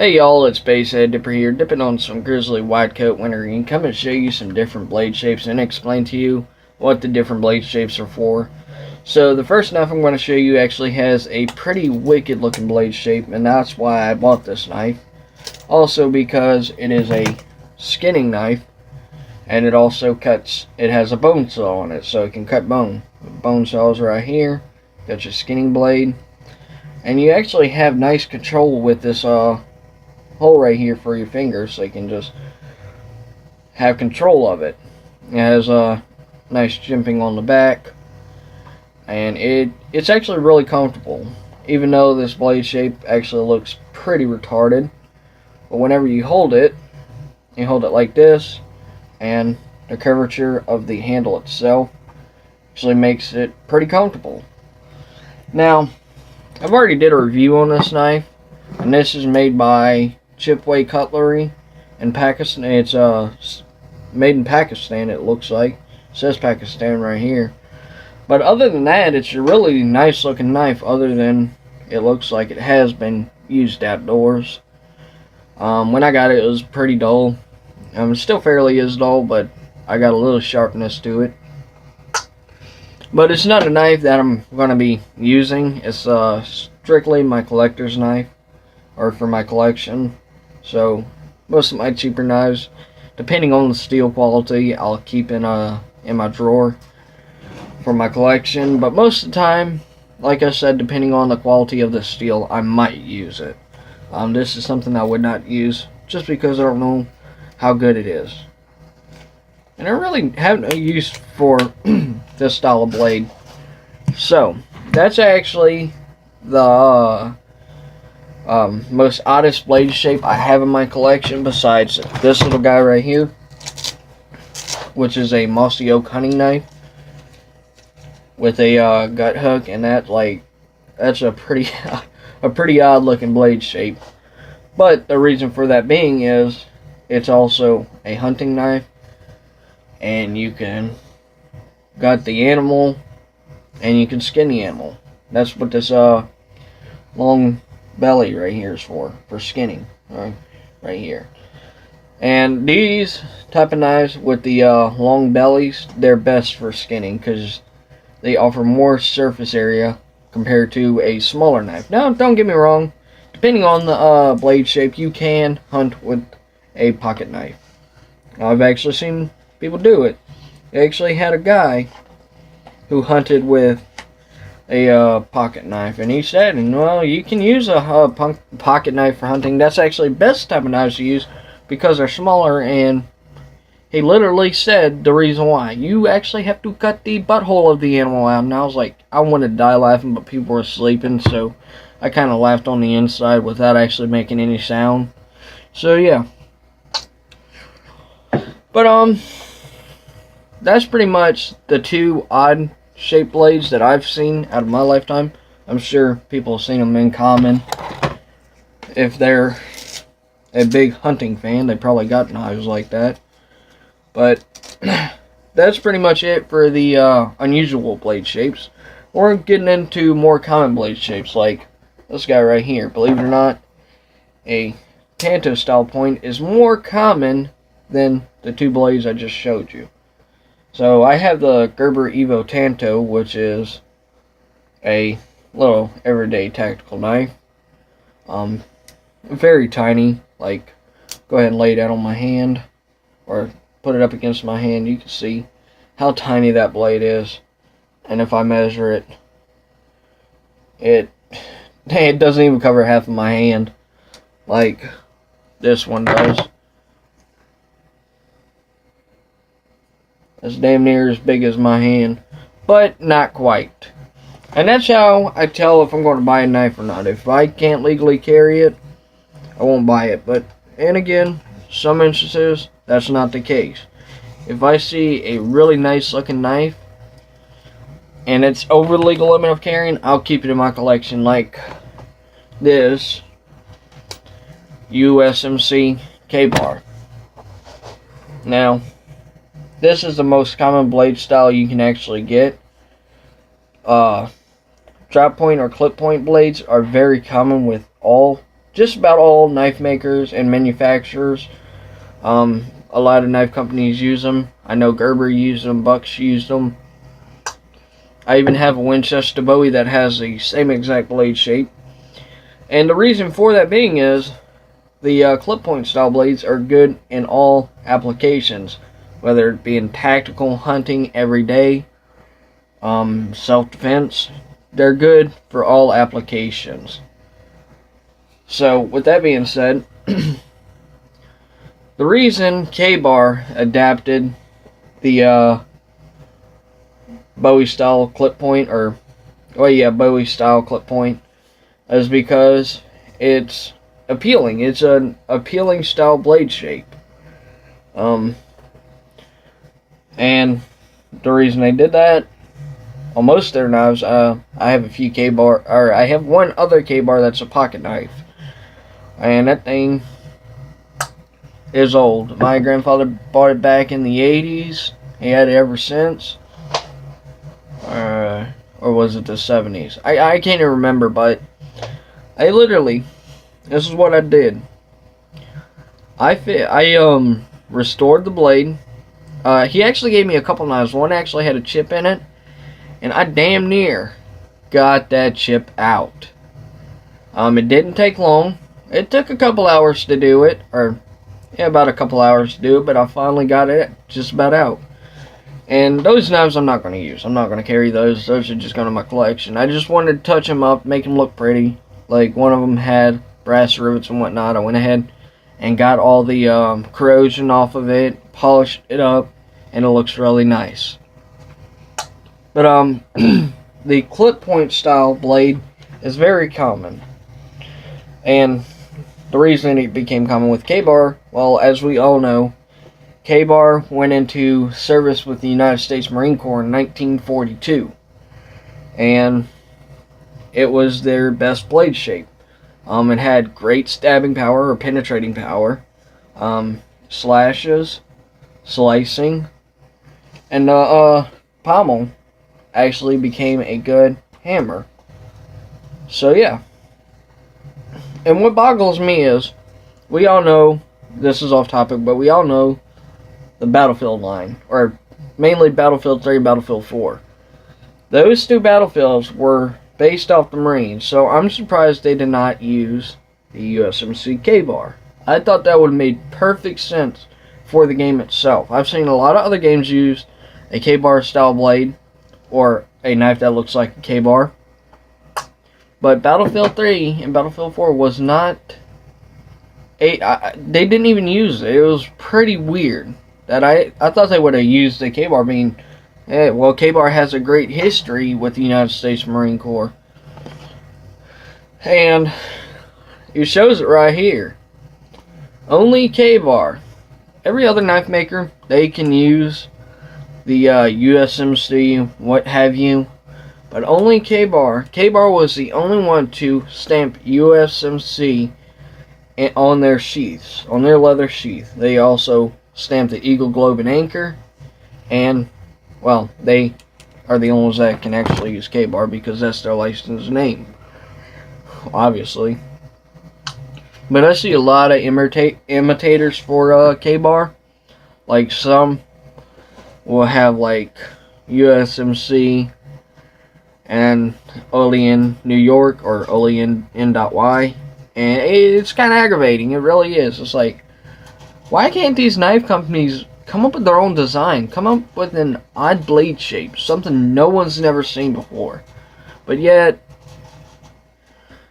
Hey y'all, it's Basehead Dipper here, dipping on some Grizzly Wide Coat Wintergreen. Come and show you some different blade shapes and explain to you what the different blade shapes are for. So the first knife I'm going to show you actually has a pretty wicked looking blade shape, and that's why I bought this knife. Also because it is a skinning knife, and it also has a bone saw on it, so it can cut bone. The bone saw is right here, got your skinning blade, and you actually have nice control with this hole right here for your fingers, so you can just have control of it. It has a nice jimping on the back, and it's actually really comfortable, even though this blade shape actually looks pretty retarded. But whenever you hold it like this, and the curvature of the handle itself actually makes it pretty comfortable. Now, I've already did a review on this knife, and this is made by Chipway Cutlery in Pakistan. It's made in Pakistan, it looks like. It says Pakistan right here. But other than that, it's a really nice looking knife, other than it looks like it has been used outdoors. When I got it, it was pretty dull. It still fairly is dull, but I got a little sharpness to it. But it's not a knife that I'm going to be using. It's strictly my collector's knife, or for my collection. So most of my cheaper knives, depending on the steel quality, I'll keep in my drawer for my collection. But most of the time, like I said, depending on the quality of the steel, I might use it. This is something I would not use just because I don't know how good it is. And I really have no use for this style of blade. So that's actually the most oddest blade shape I have in my collection, besides this little guy right here, which is a mossy oak hunting knife with a gut hook, and that's a pretty odd looking blade shape. But the reason for that being is it's also a hunting knife, and you can gut the animal and you can skin the animal. That's what this long belly right here is for skinning, right here. And these type of knives with the long bellies, they're best for skinning because they offer more surface area compared to a smaller knife. Now, don't get me wrong, depending on the blade shape, you can hunt with a pocket knife. I've actually seen people do it. They actually had a guy who hunted with a pocket knife, and he said, well, you can use a pocket knife for hunting. That's actually the best type of knives to use because they're smaller, and he literally said the reason why. You actually have to cut the butthole of the animal out. And I was like, I wanted to die laughing, but people were sleeping, so I kind of laughed on the inside without actually making any sound. So yeah. But that's pretty much the two odd shaped blades that I've seen out of my lifetime. I'm sure people have seen them in common. If they're a big hunting fan, they probably got knives like that. But that's pretty much it for the unusual blade shapes. We're getting into more common blade shapes, like this guy right here. Believe it or not, a Tanto style point is more common than the two blades I just showed you. So I have the Gerber Evo Tanto, which is a little everyday tactical knife. Very tiny. Like, go ahead and lay it out on my hand, or put it up against my hand. You can see how tiny that blade is. And if I measure it, it doesn't even cover half of my hand, like this one does. It's damn near as big as my hand, but not quite. And that's how I tell if I'm going to buy a knife or not. If I can't legally carry it, I won't buy it. But, and again, some instances, that's not the case. If I see a really nice looking knife, and it's over the legal limit of carrying, I'll keep it in my collection, like this USMC K-Bar. Now, this is the most common blade style you can actually get. Drop point or clip point blades are very common with all just about all knife makers and manufacturers. A lot of knife companies use them. I know Gerber used them, Bucks used them. I even have a Winchester Bowie that has the same exact blade shape. And the reason for that being is the clip point style blades are good in all applications, whether it be in tactical, hunting, everyday, self-defense. They're good for all applications. So, with that being said, the reason Ka-Bar adapted the Bowie style clip point, Bowie style clip point, is because it's appealing. It's an appealing style blade shape. And the reason they did that, on most of their knives, I have a few Ka-Bar, or I have one other Ka-Bar that's a pocket knife. And that thing is old. My grandfather bought it back in the 80s. He had it ever since. Or was it the 70s? I can't even remember, but I literally, this is what I did. I restored the blade. He actually gave me a couple knives. One actually had a chip in it, and I damn near got that chip out. It didn't take long. It took a couple hours to do it, about a couple hours to do it, but I finally got it just about out. And those knives I'm not going to use. I'm not going to carry those. Those are just going to my collection. I just wanted to touch them up, make them look pretty. Like one of them had brass rivets and whatnot. I went ahead and got all the corrosion off of it, polished it up, and it looks really nice. But the clip point style blade is very common. And the reason it became common with Ka-Bar, well, as we all know, Ka-Bar went into service with the United States Marine Corps in 1942. And it was their best blade shape. It had great stabbing power or penetrating power, slashes, slicing, and the pommel actually became a good hammer. So yeah. And what boggles me is, we all know, this is off topic, but we all know the Battlefield line, or mainly Battlefield 3 and Battlefield 4. Those two battlefields were based off the Marines, so I'm surprised they did not use the USMC Ka-Bar. I thought that would have made perfect sense for the game itself. I've seen a lot of other games use a Ka-Bar style blade, or a knife that looks like a Ka-Bar. But Battlefield 3 and Battlefield 4 was not they didn't even use it. It was pretty weird. That I thought they would have used the Ka-Bar, being, well, Ka-Bar has a great history with the United States Marine Corps. And it shows it right here. Only Ka-Bar. Every other knife maker, they can use the USMC, what have you. But only Ka-Bar. Ka-Bar was the only one to stamp USMC on their sheaths, on their leather sheath. They also stamped the Eagle, Globe, and Anchor. And, well, they are the only ones that can actually use Ka-Bar because that's their licensed name, obviously. But I see a lot of imitators for Ka-Bar. Like, some will have, like, USMC and Olean New York, or Olean N.Y. And it's kind of aggravating. It really is. It's like, why can't these knife companies come up with their own design? Come up with an odd blade shape. Something no one's never seen before. But yet,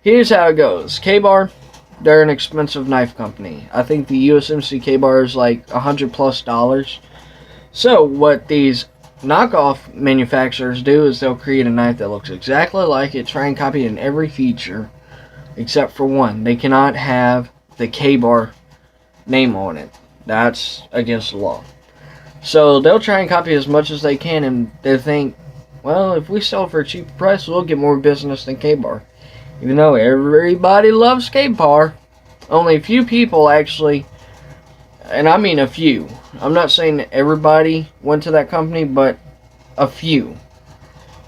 here's how it goes. Ka-Bar, they're an expensive knife company. I think the USMC Ka-Bar is like $100+. So, what these knockoff manufacturers do is they'll create a knife that looks exactly like it, try and copy it in every feature, except for one. They cannot have the Ka-Bar name on it. That's against the law. So they'll try and copy as much as they can, and they think, well, if we sell it for a cheaper price, we'll get more business than Ka-Bar. Even though everybody loves Ka-Bar, only a few people actually, and I mean a few. I'm not saying that everybody went to that company, but a few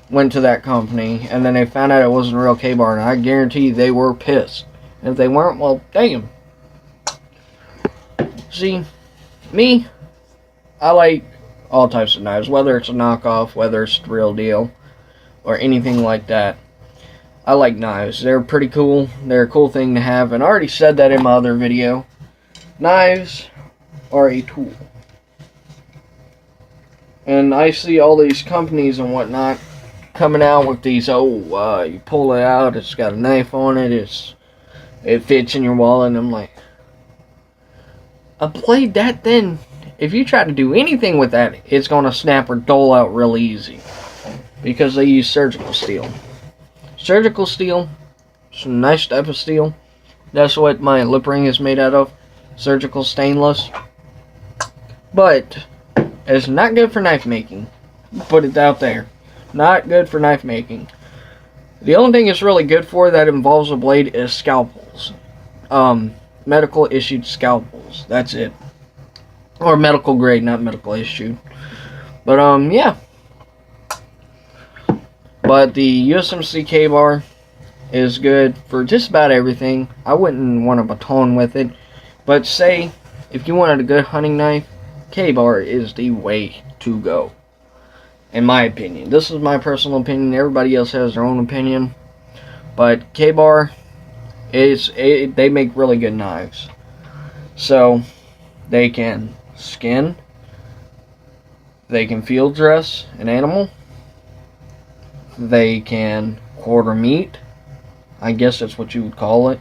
went to that company, and then they found out it wasn't real Ka-Bar, and I guarantee they were pissed. And if they weren't, well, damn. See, me, I like all types of knives, whether it's a knockoff, whether it's the real deal, or anything like that. I like knives. They're pretty cool. They're a cool thing to have, and I already said that in my other video. Knives are a tool. And I see all these companies and whatnot coming out with these, you pull it out, it's got a knife on it, it fits in your wallet, and I'm like, a blade that thin, if you try to do anything with that, it's going to snap or dull out real easy. Because they use surgical steel. Surgical steel, some nice type of steel. That's what my lip ring is made out of. Surgical stainless. But it's not good for knife making. Put it out there. Not good for knife making. The only thing it's really good for that involves a blade is scalpels. Medical issued scalpels. That's it. Or medical grade, not medical issued. But yeah. But the USMC K-Bar is good for just about everything. I wouldn't want a baton with it. But say, if you wanted a good hunting knife, K-Bar is the way to go. In my opinion. This is my personal opinion. Everybody else has their own opinion. But K-Bar, they make really good knives. So, they can skin. They can field dress an animal. They can quarter meat. I guess that's what you would call it.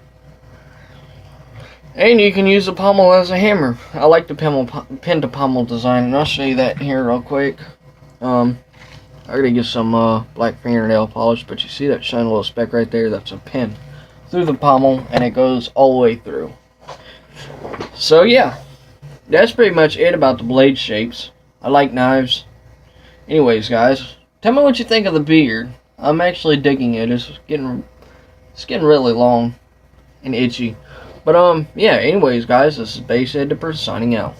And you can use the pommel as a hammer. I like the pin to pommel design, and I'll show you that here real quick. I gotta get some black fingernail polish, but you see that shiny little speck right there? That's a pin through the pommel, and it goes all the way through. So yeah, that's pretty much it about the blade shapes. I like knives. Anyways, guys, tell me what you think of the beard. I'm actually digging it. It's getting really long and itchy. But yeah, anyways, guys, this is Basshead Dipper signing out.